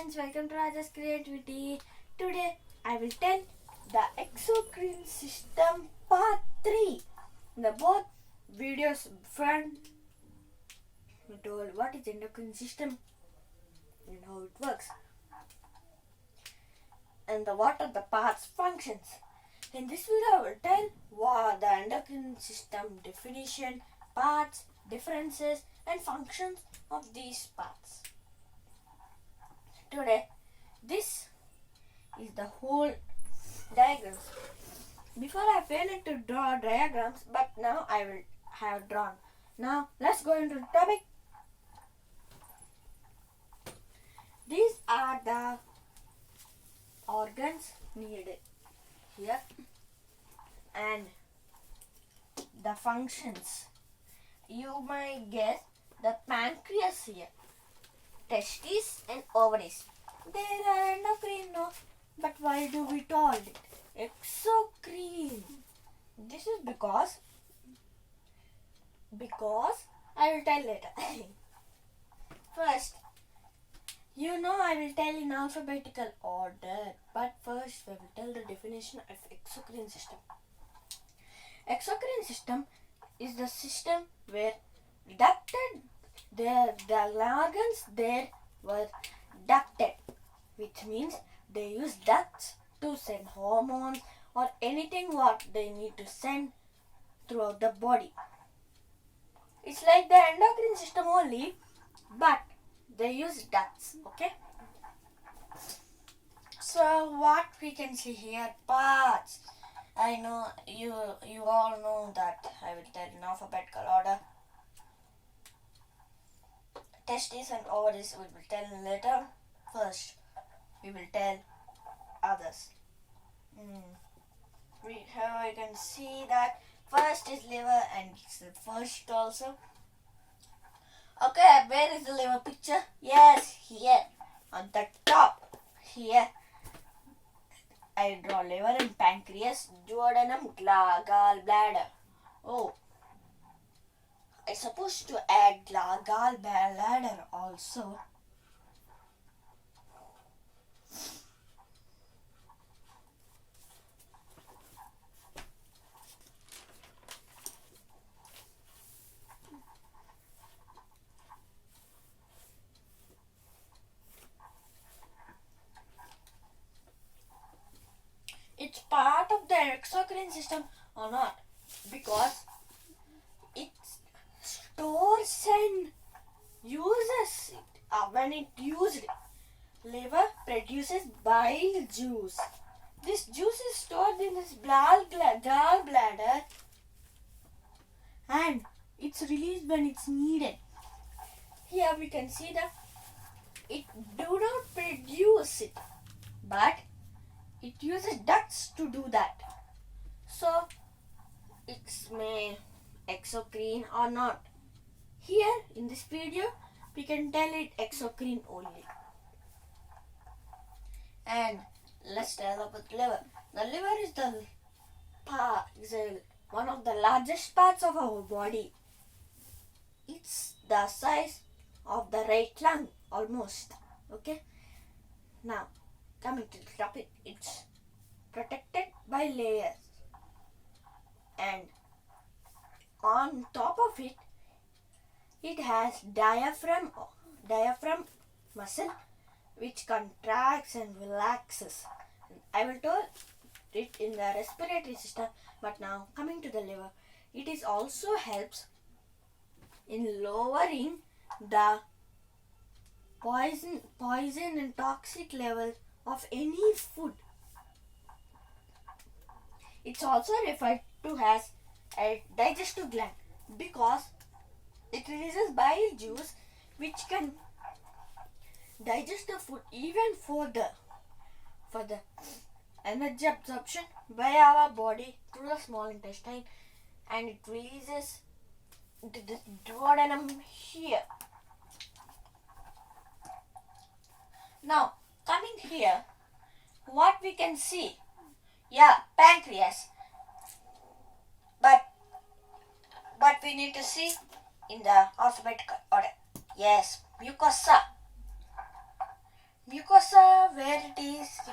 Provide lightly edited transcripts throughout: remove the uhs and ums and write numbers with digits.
friends, welcome to Raja's Creativity. Today I will tell the Exocrine system part 3. In the both videos front we told what is endocrine system and how it works and what are the parts functions. In this video I will tell what the endocrine system definition, parts, differences and functions of these parts. Today, this is the whole diagrams. Before I failed to draw diagrams, but now I will have drawn. Now let's go into the topic. These are the organs needed here and the functions. You might guess the pancreas here, testes and ovaries. They are endocrine, no? But why do we call it exocrine? This is because I will tell later. First, I will tell in alphabetical order, but first I will tell the definition of exocrine system. Exocrine system is the system where the organs there were ducted, which means they use ducts to send hormones or anything what they need to send throughout the body. It's like the endocrine system only, but they use ducts, okay? So what we can see here, parts. I know you all know that. I will tell in alphabetical order. Testes and ovaries we will tell later. First, we will tell others. Here you can see that first is liver and it's the first also. Okay, where is the liver picture? Yes, here on the top. Here I draw liver and pancreas, duodenum, gallbladder. Oh, I'm supposed to add gallbladder also. It's part of the exocrine system or not, because it stores and uses it. When it used, liver produces bile juice. This juice is stored in this gallbladder and it's released when it's needed. Here we can see that it do not produce it, but it uses ducts to do that. So it's may exocrine or not. Here in this video we can tell it exocrine only. And let's tell about the liver. The liver is one of the largest parts of our body. It's the size of the right lung almost. Okay. Now coming to the topic, it's protected by layers, and on top of it, it has diaphragm muscle which contracts and relaxes. I will tell it in the respiratory system, but now coming to the liver, it is also helps in lowering the poison and toxic levels of any food. It's also referred to as a digestive gland because it releases bile juice which can digest the food even for the energy absorption by our body through the small intestine, and it releases into the duodenum here. Now coming here, what we can see, pancreas, but we need to see in the alphabetical order. Yes, mucosa. Mucosa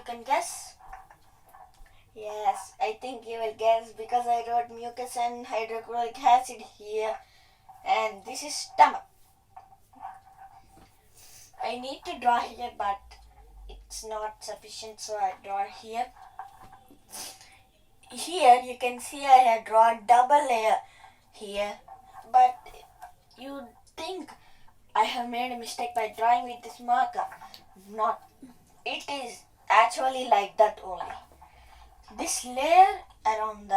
can guess? Yes, I think you will guess because I wrote mucus and hydrochloric acid here, and this is stomach. I need to draw here, but it's not sufficient, so I draw here. Here you can see I have drawn double layer here, but you think I have made a mistake by drawing with this marker. Not. It is actually like that only. This layer around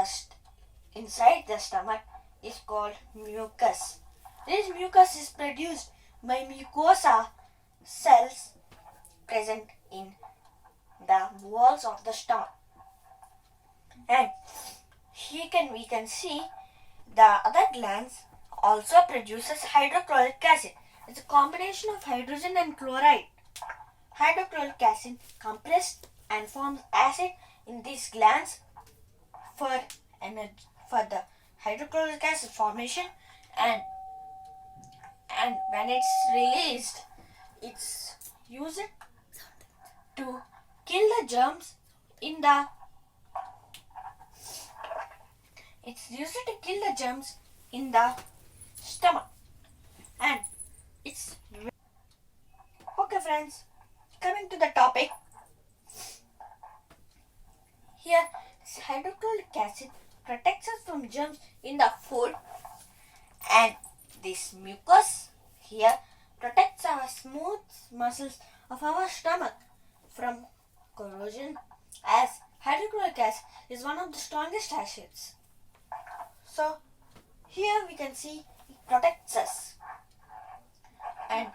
inside the stomach is called mucus. This mucus is produced by mucosa cells present in the walls of the stomach. And here we can see the other glands also produces hydrochloric acid. It's a combination of hydrogen and chloride. Hydrochloric acid compressed and forms acid in these glands for the hydrochloric acid formation, and when it's released, it's used to kill the germs in the stomach. And it's okay, friends, coming to the topic. Here, hydrochloric acid protects us from germs in the food, and this mucus here protects our smooth muscles of our stomach from corrosion, as hydrochloric acid is one of the strongest acids. So here we can see it protects us. And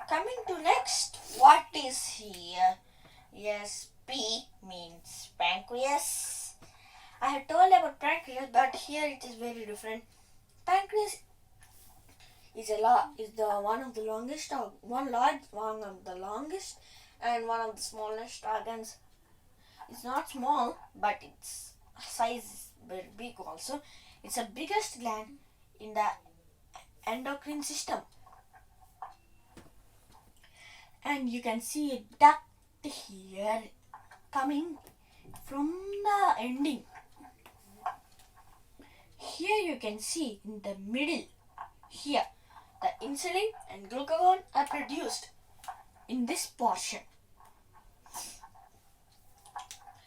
coming to next, what is here? Yes, P means pancreas. I have told about pancreas, but here it is very different. Pancreas is one of the longest and one of the smallest organs. It's not small, but its size is very big also. It's the biggest gland in the endocrine system. And you can see a duct here coming from the ending. Here you can see in the middle, here the insulin and glucagon are produced in this portion.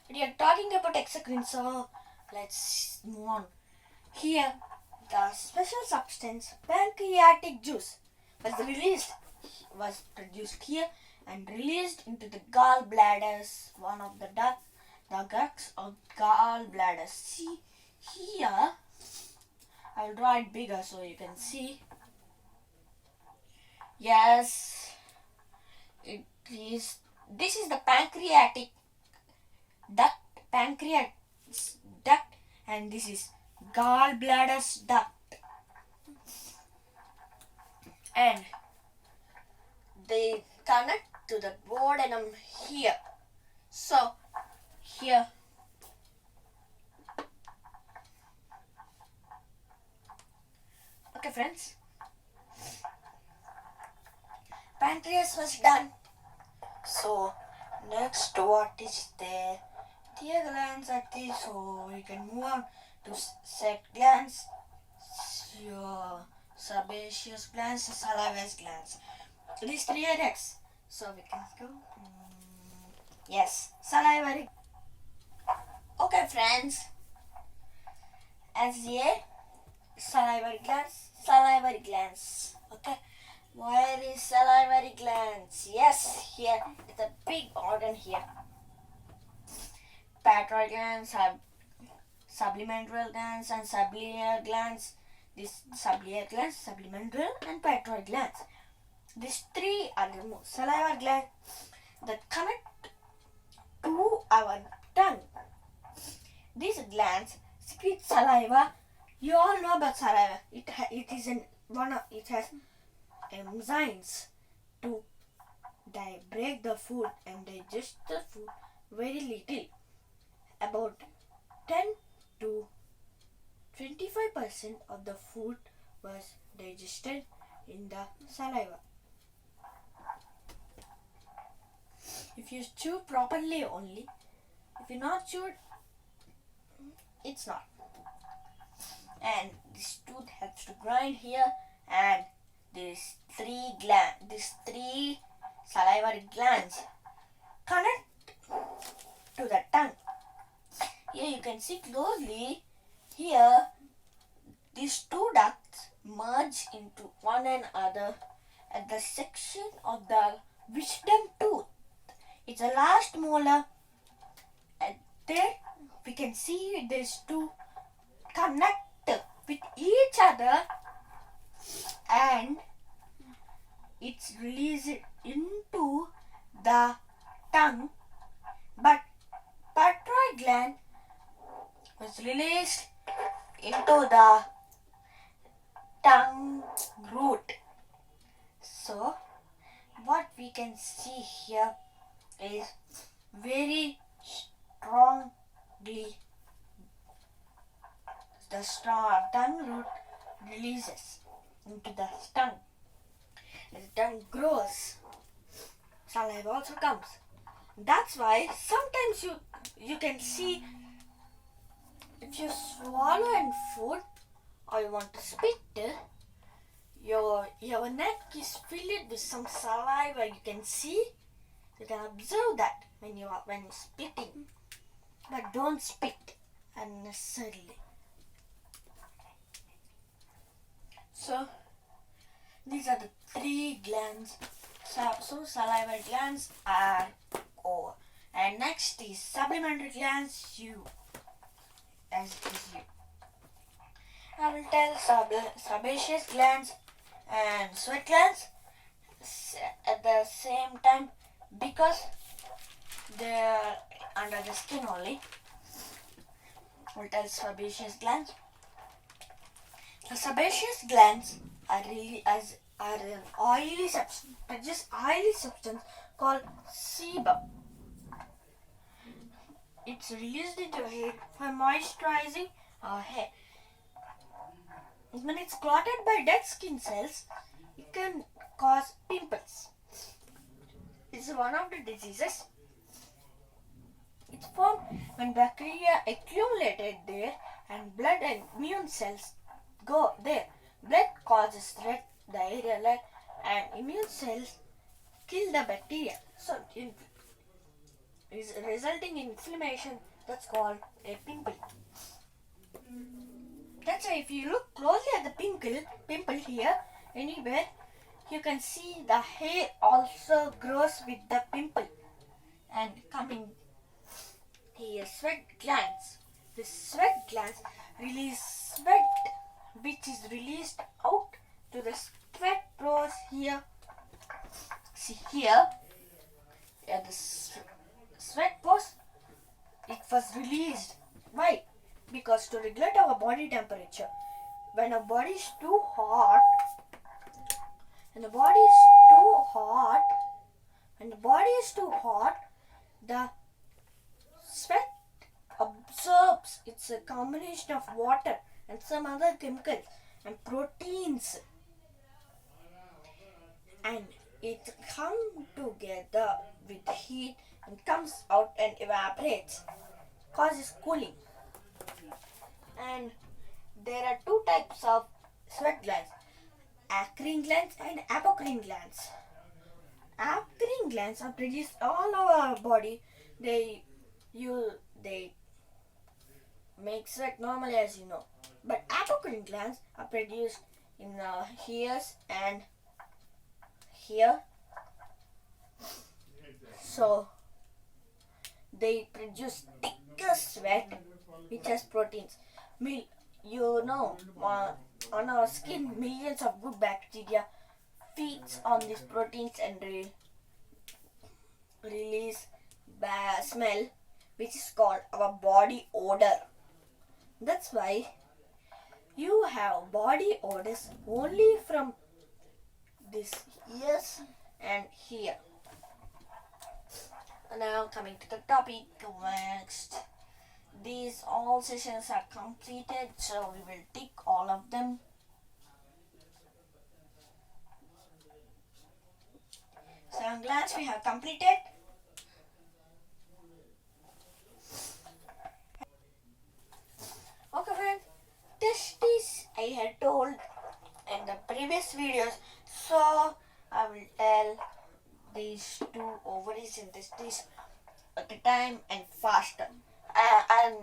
We are talking about exocrine, so let's move on. Here, the special substance pancreatic juice was produced here and released into the gallbladders, one of the ducts of gallbladders. See here, I'll draw it bigger so you can see. Yes, this is the pancreatic duct, and this is gallbladder's duct. And they connect to the duodenum here. So here, okay friends, pancreas was done. So next, what is there? Tear glands are these, so we can move on to set glands, sebaceous glands, salivary glands. These three are X. So we can go. Yes, salivary. Okay, friends. As a salivary glands. Okay. Where is salivary glands? Yes, here it's a big organ here. Patroid glands have subliminal glands and sublinear glands. These sublinear glands, subliminal and patroid glands. These three are the salivary glands that connect to our tongue. These glands secrete saliva. You all know about saliva. It has enzymes to break the food and digest the food very little. About 10 to 25% of the food was digested in the saliva. If you chew properly only, If you're not sure, it's not. And this tooth helps to grind here, and these three salivary glands connect to the tongue. Here you can see closely. Here, these two ducts merge into one another at the section of the wisdom tooth. It's the last molar, and there we can see these two connect with each other, and it's released into the tongue. But thyroid gland was released into the tongue root. So what we can see here is very strongly the strong tongue root releases into the tongue. As the tongue grows, saliva also comes. That's why sometimes you can see, if you swallow in food or you want to spit, your neck is filled with some saliva. You can see, you can observe that when you're spitting. But don't spit unnecessarily. So these are the three glands. So salivary glands are over. And next is supplementary glands, as it is you. I will tell sebaceous glands and sweat glands at the same time because they are under the skin only. I will tell sebaceous glands. The sebaceous glands are an oily substance, produce oily substance called sebum. It's released into your hair for moisturizing our hair. When it's clotted by dead skin cells, it can cause pimples. It's one of the diseases. It's formed when bacteria accumulated there and blood and immune cells go there. Blood causes red diarrhea and immune cells kill the bacteria. So it is resulting in inflammation. That's called a pimple. That's why if you look closely at the pimple here, anywhere, you can see the hair also grows with the pimple. And coming here, sweat glands. The sweat glands release sweat, which is released out to the sweat pores here. See here, the sweat pores, it was released. Why? Because to regulate our body temperature, when our body is too hot, the sweat absorbs. It's a combination of water and some other chemicals and proteins, and it comes together with heat and comes out and evaporates, causes cooling. And there are two types of sweat glands: acrine glands and apocrine glands. Acrine glands are produced all over our body. They make sweat normally, as you know. But apocrine glands are produced in the ears and here. So they produce thicker sweat which has proteins. On our skin, millions of good bacteria feeds on these proteins and release bad smell, which is called our body odor. That's why you have body odors only from this ears and here. Now coming to the topic next. These all sessions are completed, so we will tick all of them. Seven glands we have completed. I had told in the previous videos, so I will tell these two ovaries in this at a time and faster. And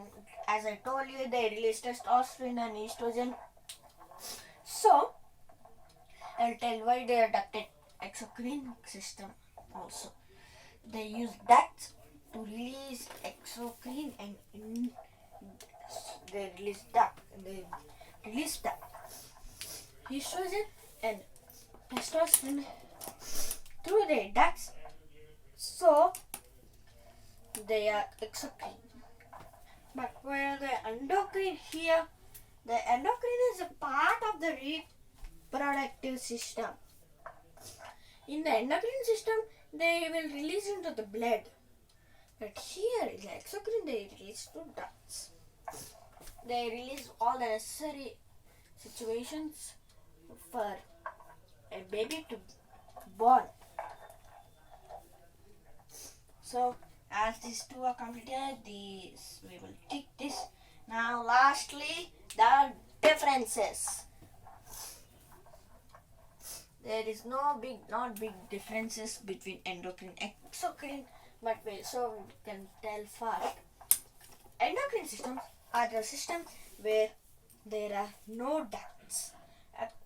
as I told you, they release testosterone and estrogen. So I'll tell why they adopted exocrine system also. They use that to release exocrine and they release that estrogen and testosterone through their ducts. So they are exocrine. But where the endocrine here, the endocrine is a part of the reproductive system. In the endocrine system, they will release into the blood. But here, in the exocrine, they release to ducts. They release all the necessary situations for a baby to born. So, as these two are completed, we will tick this. Now, lastly, the differences. There is not big differences between endocrine and exocrine, but we can tell first. Endocrine systems are the systems where there are no ducts.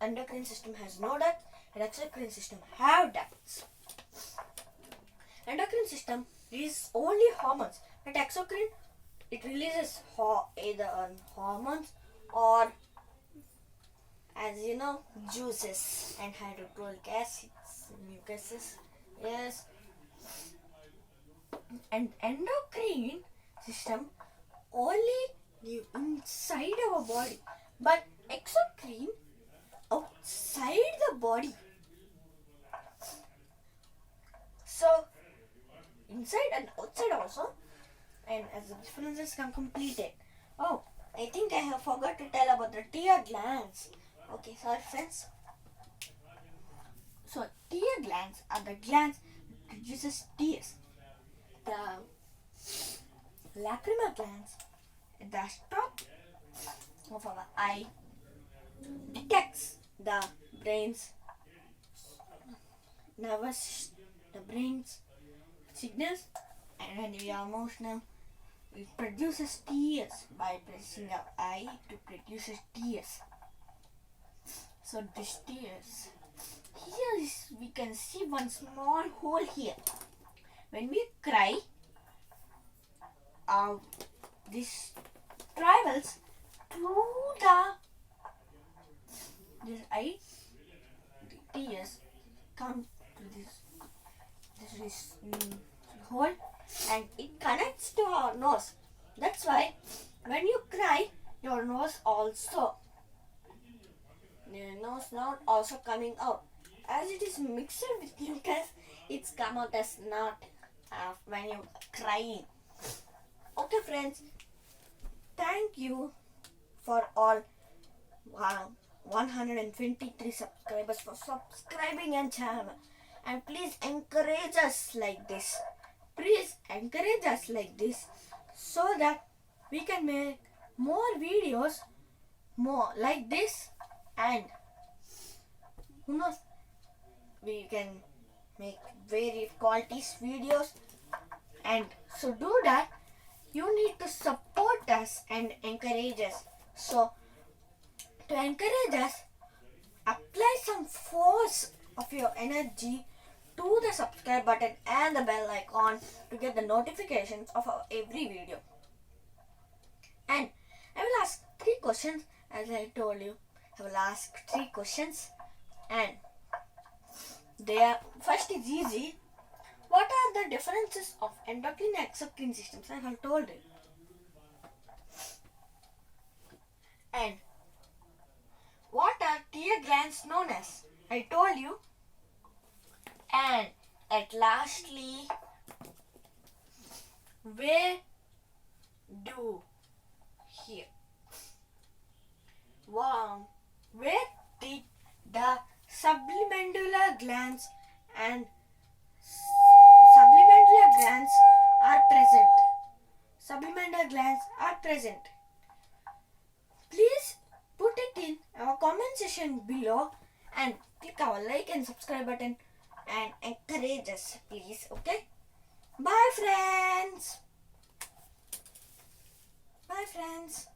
Endocrine system has no ducts, and exocrine system have ducts. Endocrine system releases only hormones, but exocrine it releases either hormones or, as you know, juices and hydrochloric acids, mucuses. Yes. And endocrine system only live inside our body, but exocrine outside the body. So inside and outside also, and as the differences come completed. Oh, I think I have forgot to tell about the tear glands. Okay, sorry friends. So tear glands are the glands that produces tears. The lacrimal glands at the top of our eye detects the brain's signals, and when we are emotional, it produces tears by pressing our eye to produce tears. So these tears, here we can see one small hole here. When we cry, this travels through this eye. The tears come to this hole, and it connects to our nose. That's why when you cry, your nose not also coming out. As it is mixed with mucus, it's come out as not when you're crying. Okay friends, thank you for all 123 subscribers for subscribing and channel. And please encourage us like this. So that we can make more videos more like this, and who knows, we can make very quality videos. And so do that, you need to support us and encourage us. So to encourage us, apply some force of your energy to the subscribe button and the bell icon to get the notifications of our every video. And I will ask 3 questions, as I told you. I will ask 3 questions, and first is easy. What are the differences of endocrine and exocrine systems? I have told you. And what are tear glands known as? I told you. And at lastly, where did the subliminal glands and subliminal glands are present? Please put it in our comment section below and click our like and subscribe button and encourage us, please. Okay? Bye, friends. Bye, friends.